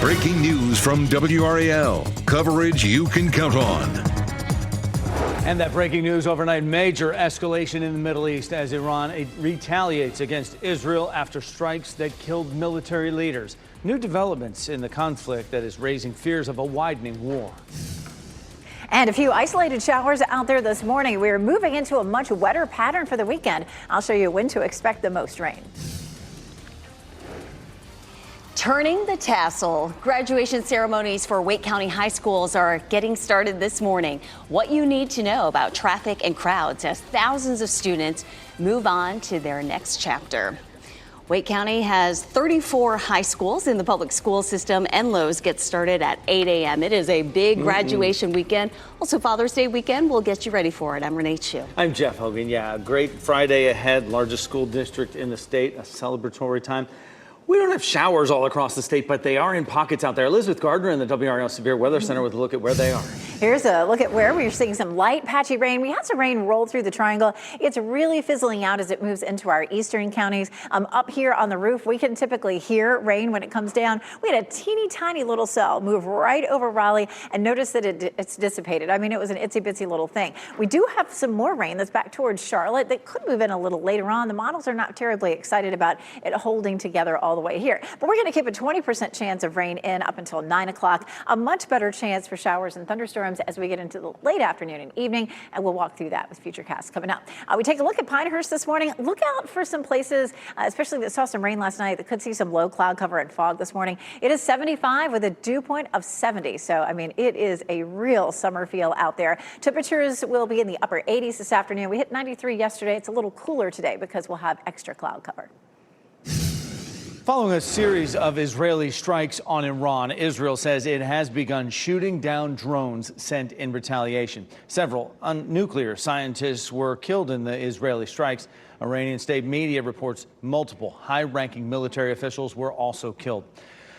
Breaking news from WRAL. Coverage you can count on. And that breaking news overnight, major escalation in the Middle East as Iran retaliates against Israel after strikes that killed military leaders. New developments in the conflict that is raising fears of a widening war. And a few isolated showers out there this morning. We're moving into a much wetter pattern for the weekend. I'll show you when to expect the most rain. Turning the tassel. Graduation ceremonies for Wake County high schools are getting started this morning. What you need to know about traffic and crowds as thousands of students move on to their next chapter. Wake County has 34 high schools in the public school system, and Lowe's gets started at 8 a.m. It is a big graduation weekend. Also, Father's Day weekend. We'll get you ready for it. I'm Renee Chu. I'm Jeff Hogan. Yeah, a great Friday ahead. Largest school district in the state. A celebratory time. We don't have showers all across the state, but they are in pockets out there. Elizabeth Gardner in the WRAL Severe Weather Center with a look at where they are. Here's a look at where we're seeing some light, patchy rain. We had some rain roll through the triangle. It's really fizzling out as it moves into our eastern counties. Up here on the roof, we can typically hear rain when it comes down. We had a teeny tiny little cell move right over Raleigh, and notice that it's dissipated. I mean, it was an itsy bitsy little thing. We do have some more rain that's back towards Charlotte that could move in a little later on. The models are not terribly excited about it holding together all the way here. But we're going to keep a 20% chance of rain in up until 9 o'clock. A much better chance for showers and thunderstorms as we get into the late afternoon and evening, and we'll walk through that with Futurecast coming up. We take a look at Pinehurst this morning. Look out for some places, especially that saw some rain last night, that could see some low cloud cover and fog this morning. It is 75 with a dew point of 70. So, I mean, it is a real summer feel out there. Temperatures will be in the upper 80s this afternoon. We hit 93 yesterday. It's a little cooler today because we'll have extra cloud cover. Following a series of Israeli strikes on Iran, Israel says it has begun shooting down drones sent in retaliation. Several nuclear scientists were killed in the Israeli strikes. Iranian state media reports multiple high-ranking military officials were also killed.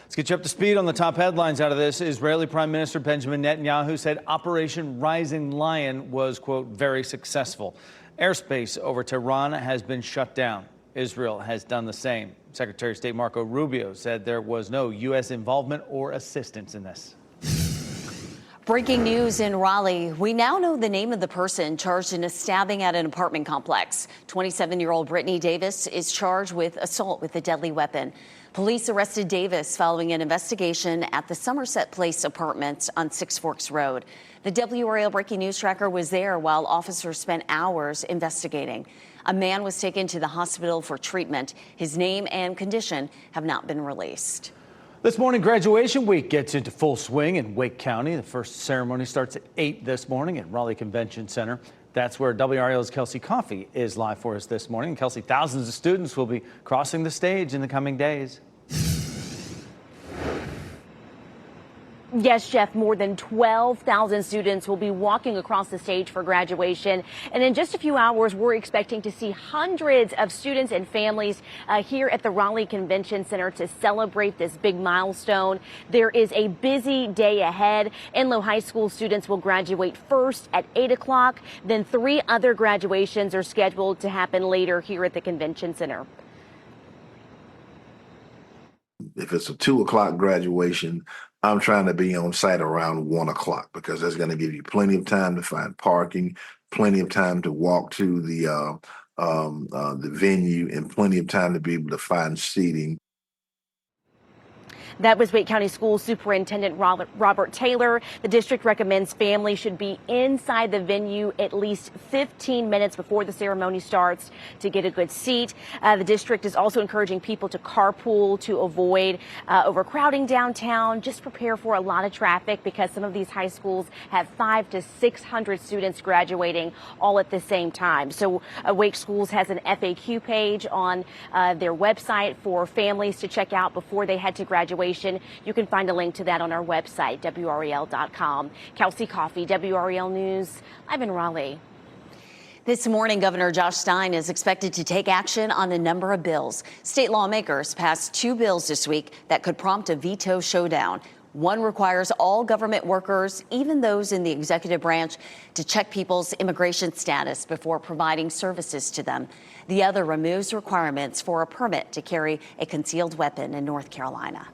Let's get you up to speed on the top headlines out of this. Israeli Prime Minister Benjamin Netanyahu said Operation Rising Lion was, quote, very successful. Airspace over Tehran has been shut down. Israel has done the same. Secretary of State Marco Rubio said there was no U.S. involvement or assistance in this. Breaking news in Raleigh. We now know the name of the person charged in a stabbing at an apartment complex. 27-year-old Brittany Davis is charged with assault with a deadly weapon. Police arrested Davis following an investigation at the Somerset Place apartments on Six Forks Road. The WRAL Breaking News Tracker was there while officers spent hours investigating. A man was taken to the hospital for treatment. His name and condition have not been released. This morning, graduation week gets into full swing in Wake County. The first ceremony starts at 8 this morning at Raleigh Convention Center. That's where WRAL's Kelsey Coffey is live for us this morning. Kelsey, thousands of students will be crossing the stage in the coming days. Yes, Jeff, more than 12,000 students will be walking across the stage for graduation. And in just a few hours, we're expecting to see hundreds of students and families here at the Raleigh Convention Center to celebrate this big milestone. There is a busy day ahead. Enloe High School students will graduate first at 8 o'clock. Then 3 other graduations are scheduled to happen later here at the Convention Center. If it's a 2 o'clock graduation, I'm trying to be on site around 1 o'clock because that's going to give you plenty of time to find parking, plenty of time to walk to the venue, and plenty of time to be able to find seating. That was Wake County School Superintendent Robert Taylor. The district recommends families should be inside the venue at least 15 minutes before the ceremony starts to get a good seat. The district is also encouraging people to carpool to avoid overcrowding downtown. Just prepare for a lot of traffic because some of these high schools have 500 to 600 students graduating all at the same time. So Wake Schools has an FAQ page on their website for families to check out before they head to graduation. You can find a link to that on our website, WRAL.com. Kelsey Coffey, WRAL News, live in Raleigh. This morning, Governor Josh Stein is expected to take action on a number of bills. State lawmakers passed 2 bills this week that could prompt a veto showdown. One requires all government workers, even those in the executive branch, to check people's immigration status before providing services to them. The other removes requirements for a permit to carry a concealed weapon in North Carolina.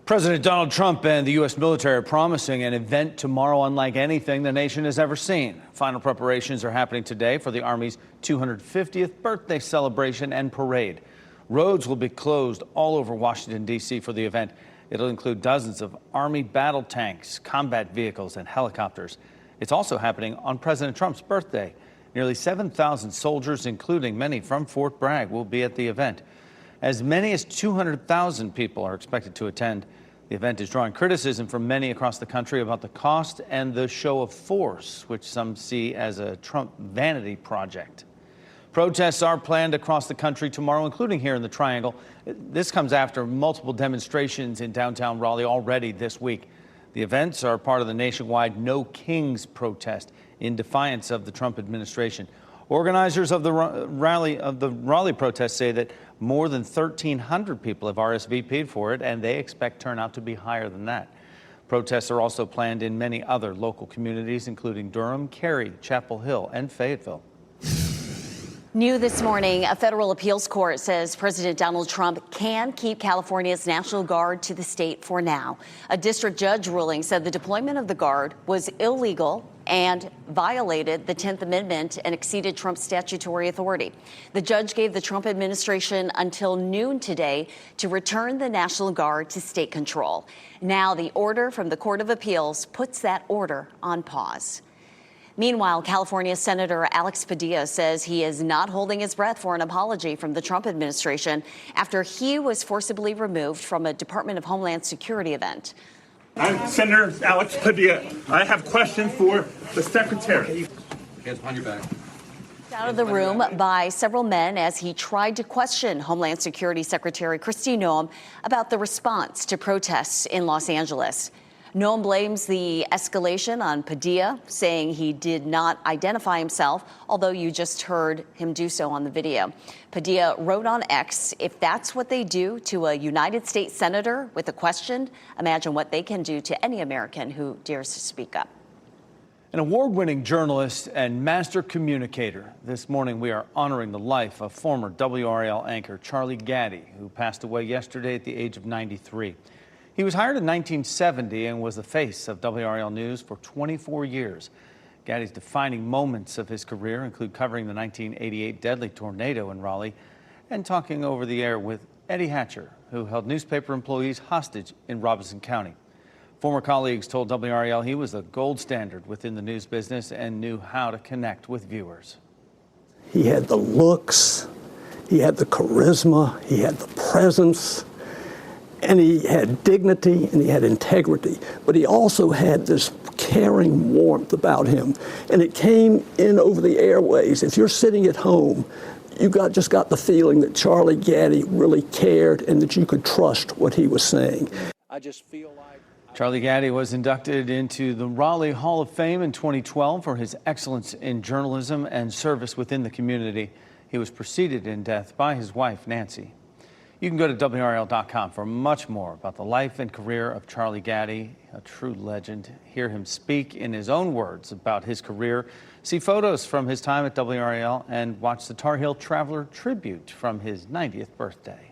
President Donald Trump and the U.S. military are promising an event tomorrow unlike anything the nation has ever seen. Final preparations are happening today for the Army's 250th birthday celebration and parade. Roads will be closed all over Washington, D.C. for the event. It'll include dozens of Army battle tanks, combat vehicles, and helicopters. It's also happening on President Trump's birthday. Nearly 7,000 soldiers, including many from Fort Bragg, will be at the event. As many as 200,000 people are expected to attend. The event is drawing criticism from many across the country about the cost and the show of force, which some see as a Trump vanity project. Protests are planned across the country tomorrow, including here in the Triangle. This comes after multiple demonstrations in downtown Raleigh already this week. The events are part of the nationwide No Kings protest in defiance of the Trump administration. Organizers of the Raleigh protest say that more than 1,300 people have RSVP'd for it, and they expect turnout to be higher than that. Protests are also planned in many other local communities, including Durham, Cary, Chapel Hill, and Fayetteville. New this morning, a federal appeals court says President Donald Trump can keep California's National Guard to the state for now. A district judge ruling said the deployment of the Guard was illegal and violated the 10th Amendment and exceeded Trump's statutory authority. The judge gave the Trump administration until noon today to return the National Guard to state control. Now, the order from the Court of Appeals puts that order on pause. Meanwhile, California Senator Alex Padilla says he is not holding his breath for an apology from the Trump administration after he was forcibly removed from a Department of Homeland Security event. I'm Senator Alex Padilla. I have questions for the Secretary. Hands behind your back. Out of the room by several men as he tried to question Homeland Security Secretary Kristi Noem about the response to protests in Los Angeles. Noem blames the escalation on Padilla, saying he did not identify himself, although you just heard him do so on the video. Padilla wrote on X, if that's what they do to a United States senator with a question, imagine what they can do to any American who dares to speak up. An award-winning journalist and master communicator. This morning, we are honoring the life of former WRAL anchor Charlie Gaddy, who passed away yesterday at the age of 93. He was hired in 1970 and was the face of WRAL News for 24 years. Gaddy's defining moments of his career include covering the 1988 deadly tornado in Raleigh and talking over the air with Eddie Hatcher, who held newspaper employees hostage in Robeson County. Former colleagues told WRAL he was the gold standard within the news business and knew how to connect with viewers. He had the looks, he had the charisma, he had the presence, and he had dignity and he had integrity, but he also had this caring warmth about him, and it came in over the airways. If you're sitting at home, you just got the feeling that Charlie Gaddy really cared and that you could trust what he was saying. I just feel like Charlie Gaddy was inducted into the Raleigh Hall of Fame in 2012 for his excellence in journalism and service within the community. He was preceded in death by his wife, Nancy. You can go to WRAL.com for much more about the life and career of Charlie Gaddy, a true legend. Hear him speak in his own words about his career, see photos from his time at WRAL, and watch the Tar Heel Traveler tribute from his 90th birthday.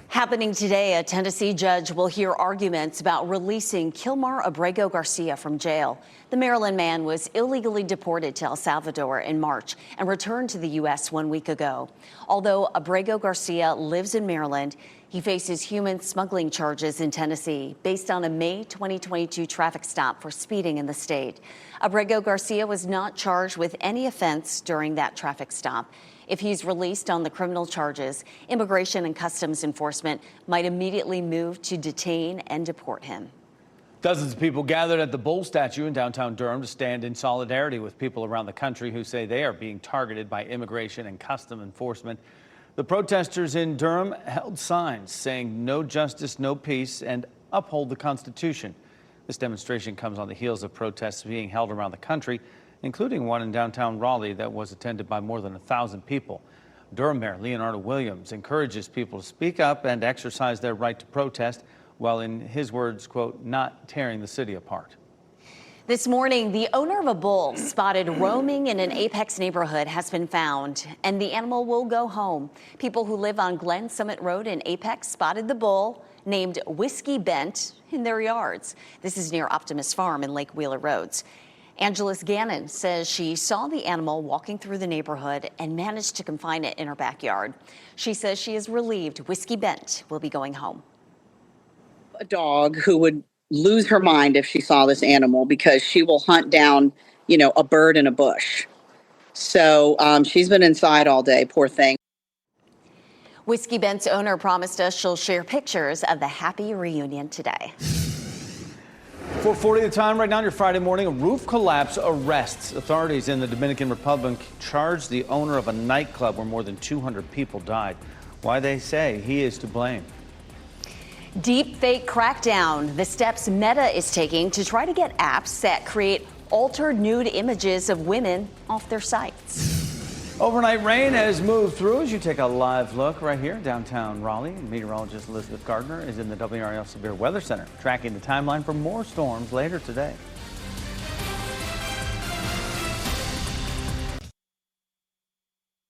Happening today, a Tennessee judge will hear arguments about releasing Kilmar Abrego Garcia from jail. The Maryland man was illegally deported to El Salvador in March and returned to the U.S. 1 week ago. Although Abrego Garcia lives in Maryland, he faces human smuggling charges in Tennessee based on a May 2022 traffic stop for speeding in the state. Abrego Garcia was not charged with any offense during that traffic stop. If he's released on the criminal charges, Immigration and Customs Enforcement might immediately move to detain and deport him. Dozens of people gathered at the Bull statue in downtown Durham to stand in solidarity with people around the country who say they are being targeted by Immigration and Customs Enforcement. The protesters in Durham held signs saying no justice, no peace, and uphold the Constitution. This demonstration comes on the heels of protests being held around the country, including one in downtown Raleigh that was attended by more than 1,000 people. Durham Mayor Leonardo Williams encourages people to speak up and exercise their right to protest, while in his words, quote, not tearing the city apart. This morning, the owner of a bull spotted roaming in an Apex neighborhood has been found, and the animal will go home. People who live on Glen Summit Road in Apex spotted the bull, named Whiskey Bent, in their yards. This is near Optimist Farm in Lake Wheeler Roads. Angeles Gannon says she saw the animal walking through the neighborhood and managed to confine it in her backyard. She says she is relieved Whiskey Bent will be going home. A dog who would lose her mind if she saw this animal because she will hunt down, a bird in a bush. So she's been inside all day, poor thing. Whiskey Bent's owner promised us she'll share pictures of the happy reunion today. 4:40 the time right now on your Friday morning. A roof collapse arrests. Authorities in the Dominican Republic charged the owner of a nightclub where more than 200 people died. Why they say he is to blame. Deep fake crackdown. The steps Meta is taking to try to get apps that create altered nude images of women off their sites. Overnight rain has moved through as you take a live look right here downtown Raleigh. Meteorologist Elizabeth Gardner is in the WRAL Severe Weather Center tracking the timeline for more storms later today.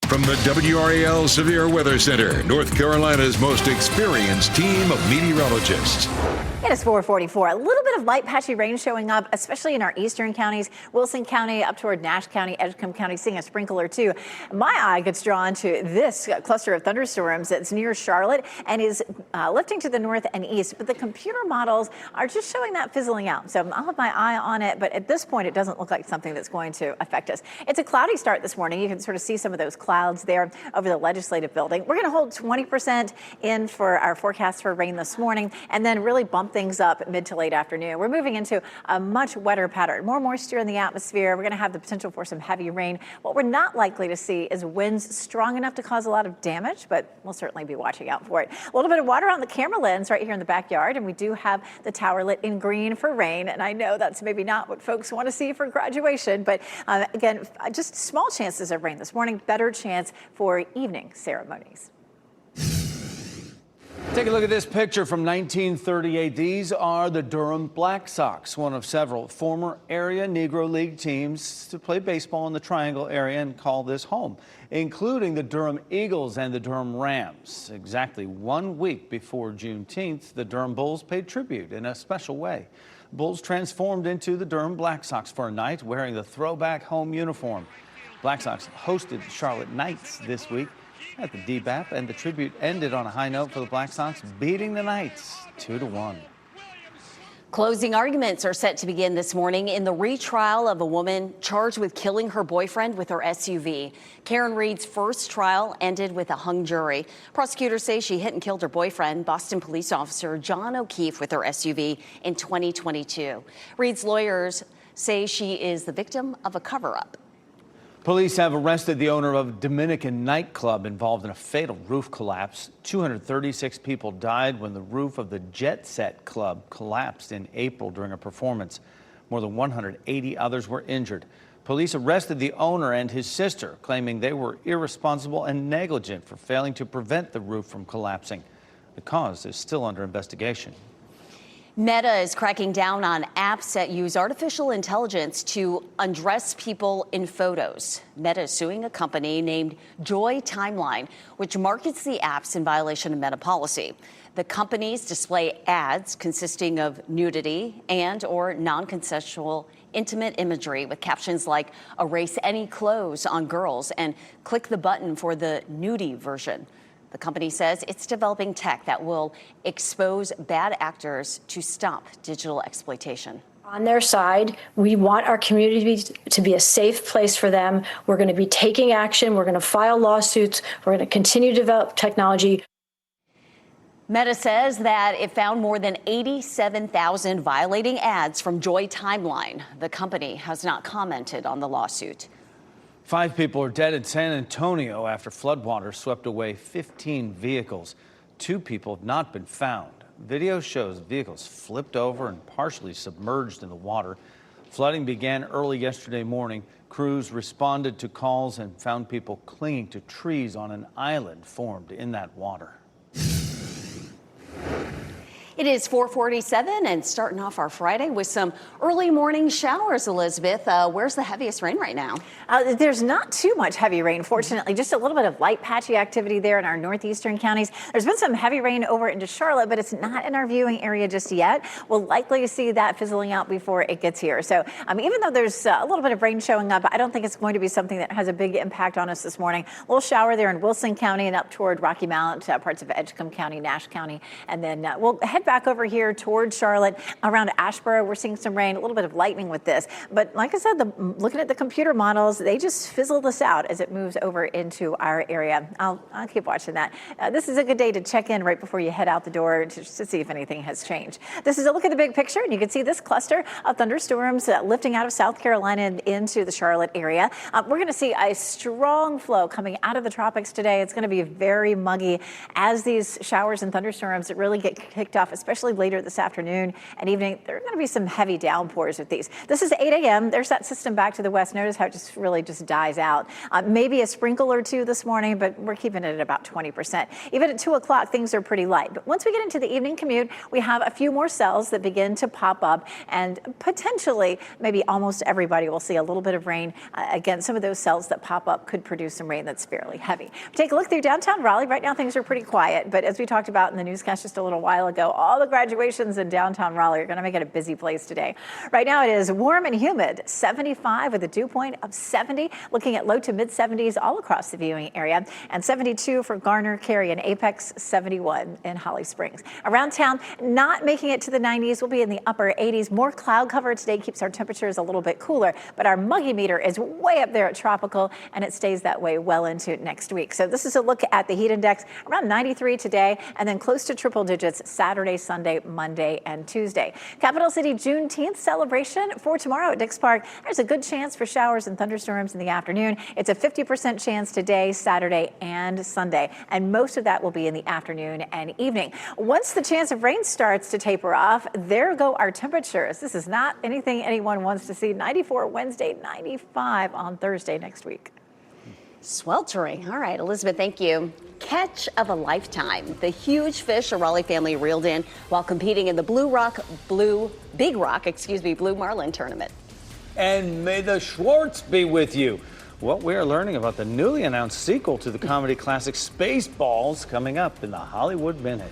From the WRAL Severe Weather Center, North Carolina's most experienced team of meteorologists. It is 4:44. A little bit of light patchy rain showing up, especially in our eastern counties. Wilson County up toward Nash County, Edgecombe County, seeing a sprinkle or two. My eye gets drawn to this cluster of thunderstorms that's near Charlotte and is lifting to the north and east. But the computer models are just showing that fizzling out. So I'll have my eye on it. But at this point, it doesn't look like something that's going to affect us. It's a cloudy start this morning. You can sort of see some of those clouds there over the legislative building. We're going to hold 20% in for our forecast for rain this morning and then really bump things up mid to late afternoon. We're moving into a much wetter pattern, more moisture in the atmosphere. We're going to have the potential for some heavy rain. What we're not likely to see is winds strong enough to cause a lot of damage, but we'll certainly be watching out for it. A little bit of water on the camera lens right here in the backyard, and we do have the tower lit in green for rain. And I know that's maybe not what folks want to see for graduation, but again, just small chances of rain this morning, better chance for evening ceremonies. Take a look at this picture from 1938. These are the Durham Black Sox, one of several former area Negro League teams to play baseball in the Triangle area and call this home, including the Durham Eagles and the Durham Rams. Exactly 1 week before Juneteenth, the Durham Bulls paid tribute in a special way. Bulls transformed into the Durham Black Sox for a night, wearing the throwback home uniform. Black Sox hosted Charlotte Knights this week at the DBAP, and the tribute ended on a high note for the Black Sox, beating the Knights 2-1. Closing arguments are set to begin this morning in the retrial of a woman charged with killing her boyfriend with her SUV. Karen Reed's first trial ended with a hung jury. Prosecutors say she hit and killed her boyfriend, Boston police officer John O'Keefe, with her SUV in 2022. Reed's lawyers say she is the victim of a cover-up. Police have arrested the owner of a Dominican nightclub involved in a fatal roof collapse. 236 people died when the roof of the Jet Set Club collapsed in April during a performance. More than 180 others were injured. Police arrested the owner and his sister, claiming they were irresponsible and negligent for failing to prevent the roof from collapsing. The cause is still under investigation. Meta is cracking down on apps that use artificial intelligence to undress people in photos. Meta is suing a company named Joy Timeline, which markets the apps in violation of Meta policy. The companies display ads consisting of nudity and or non-consensual intimate imagery with captions like "erase any clothes on girls" and "click the button for the nudie version." The company says it's developing tech that will expose bad actors to stop digital exploitation. On their side, we want our community to be a safe place for them. We're going to be taking action. We're going to file lawsuits. We're going to continue to develop technology. Meta says that it found more than 87,000 violating ads from Joy Timeline. The company has not commented on the lawsuit. 5 people are dead in San Antonio after floodwaters swept away 15 vehicles. 2 people have not been found. Video shows vehicles flipped over and partially submerged in the water. Flooding began early yesterday morning. Crews responded to calls and found people clinging to trees on an island formed in that water. It is 4:47 and starting off our Friday with some early morning showers, Elizabeth. Where's the heaviest rain right now? There's not too much heavy rain, fortunately, just a little bit of light patchy activity there in our northeastern counties. There's been some heavy rain over into Charlotte, but it's not in our viewing area just yet. We'll likely see that fizzling out before it gets here. So even though there's a little bit of rain showing up, I don't think it's going to be something that has a big impact on us this morning. A little shower there in Wilson County and up toward Rocky Mount, parts of Edgecombe County, Nash County, and then we'll head back over here toward Charlotte around Asheboro. We're seeing some rain, a little bit of lightning with this. But like I said, looking at the computer models, they just fizzle this out as it moves over into our area. I'll keep watching that. This is a good day to check in right before you head out the door to see if anything has changed. This is a look at the big picture, and you can see this cluster of thunderstorms lifting out of South Carolina into the Charlotte area. We're going to see a strong flow coming out of the tropics today. It's going to be very muggy as these showers and thunderstorms really get kicked off, especially later this afternoon and evening. There are going to be some heavy downpours with these. This is 8 a.m. There's that system back to the west. Notice how it just really just dies out. Maybe a sprinkle or two this morning, but we're keeping it at about 20%. Even at 2 o'clock, things are pretty light. But once we get into the evening commute, we have a few more cells that begin to pop up, and potentially maybe almost everybody will see a little bit of rain. Again, some of those cells that pop up could produce some rain that's fairly heavy. Take a look through downtown Raleigh. Right now, things are pretty quiet, but as we talked about in the newscast just a little while ago, all the graduations in downtown Raleigh are going to make it a busy place today. Right now, it is warm and humid, 75 with a dew point of 70, looking at low to mid 70s all across the viewing area, and 72 for Garner, Cary, and Apex, 71 in Holly Springs. Around town, not making it to the 90s. We'll be in the upper 80s. More cloud cover today keeps our temperatures a little bit cooler, but our muggy meter is way up there at tropical, and it stays that way well into next week. So this is a look at the heat index, around 93 today, and then close to triple digits Saturday, Sunday, Monday, and Tuesday. Capital City Juneteenth celebration for tomorrow at Dix Park. There's a good chance for showers and thunderstorms in the afternoon. It's a 50% chance today, Saturday, and Sunday, and most of that will be in the afternoon and evening. Once the chance of rain starts to taper off, there go our temperatures. This is not anything anyone wants to see. 94 Wednesday, 95 on Thursday next week. Sweltering. All right, Elizabeth, thank you. Catch of a lifetime. The huge fish a Raleigh family reeled in while competing in the Big Rock, Blue Marlin tournament. And may the Schwartz be with you. What we are learning about the newly announced sequel to the comedy classic Spaceballs coming up in the Hollywood Minute.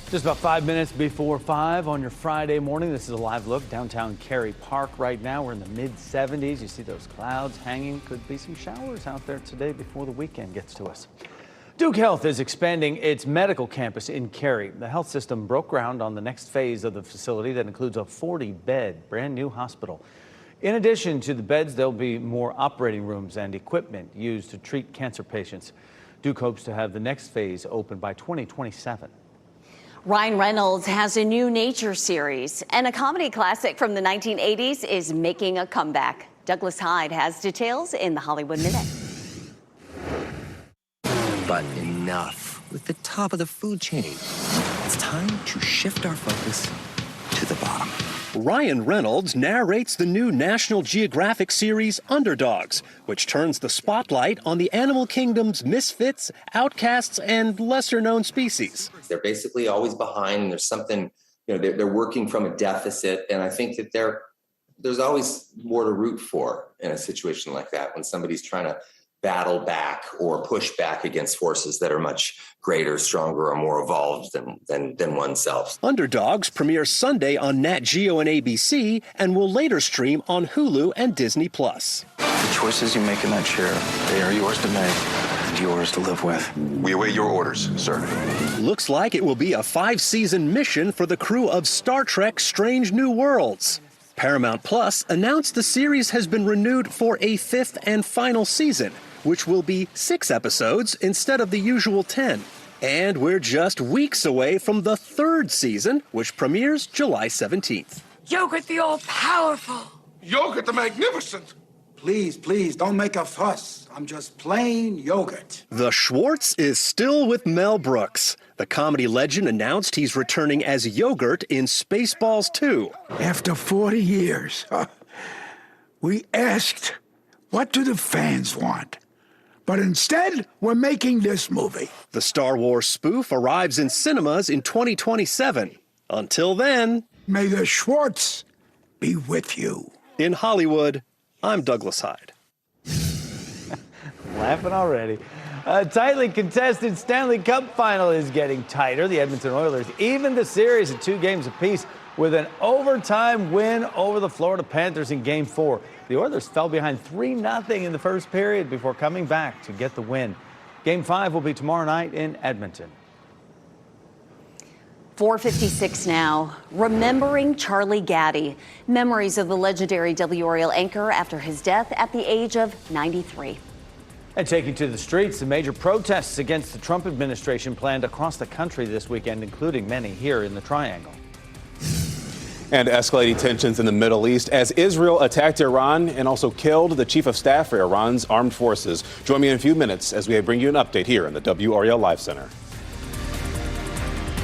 Just about 5 minutes before 5 on your Friday morning. This is a live look downtown Cary Park right now. We're in the mid-70s. You see those clouds hanging. Could be some showers out there today before the weekend gets to us. Duke Health is expanding its medical campus in Cary. The health system broke ground on the next phase of the facility that includes a 40-bed brand new hospital. In addition to the beds, there'll be more operating rooms and equipment used to treat cancer patients. Duke hopes to have the next phase open by 2027. Ryan Reynolds has a new nature series, and a comedy classic from the 1980s is making a comeback. Douglas Hyde has details in the Hollywood Minute. But enough with the top of the food chain. It's time to shift our focus to the bottom. Ryan Reynolds narrates the new National Geographic series Underdogs, which turns the spotlight on the animal kingdom's misfits, outcasts, and lesser-known species. They're basically always behind, and there's something, they're working from a deficit, and I think that there's always more to root for in a situation like that when somebody's trying to battle back or push back against forces that are much greater, stronger, or more evolved than oneself. Underdogs premieres Sunday on Nat Geo and ABC and will later stream on Hulu and Disney+. The choices you make in that chair, they are yours to make and yours to live with. We await your orders, sir. Looks like it will be a 5-season mission for the crew of Star Trek Strange New Worlds. Paramount Plus announced the series has been renewed for a 5th and final season, which will be 6 episodes instead of the usual 10. And we're just weeks away from the 3rd season, which premieres July 17th. Yogurt the all-powerful. Yogurt the magnificent. Please, don't make a fuss. I'm just plain yogurt. The Schwartz is still with Mel Brooks. The comedy legend announced he's returning as Yogurt in Spaceballs 2. After 40 years. We asked, what do the fans want? But instead, we're making this movie. The Star Wars spoof arrives in cinemas in 2027. Until then, may the Schwartz be with you. In Hollywood, I'm Douglas Hyde. Laughing already. A tightly contested Stanley Cup final is getting tighter. The Edmonton Oilers evened the series at 2 games apiece with an overtime win over the Florida Panthers in Game 4. The Oilers fell behind 3-0 in the first period before coming back to get the win. Game 5 will be tomorrow night in Edmonton. 4:56 now. Remembering Charlie Gaddy. Memories of the legendary WRAL anchor after his death at the age of 93. And taking to the streets, the major protests against the Trump administration planned across the country this weekend, including many here in the Triangle. And escalating tensions in the Middle East as Israel attacked Iran and also killed the chief of staff for Iran's armed forces. Join me in a few minutes as we bring you an update here in the WRAL Live Center.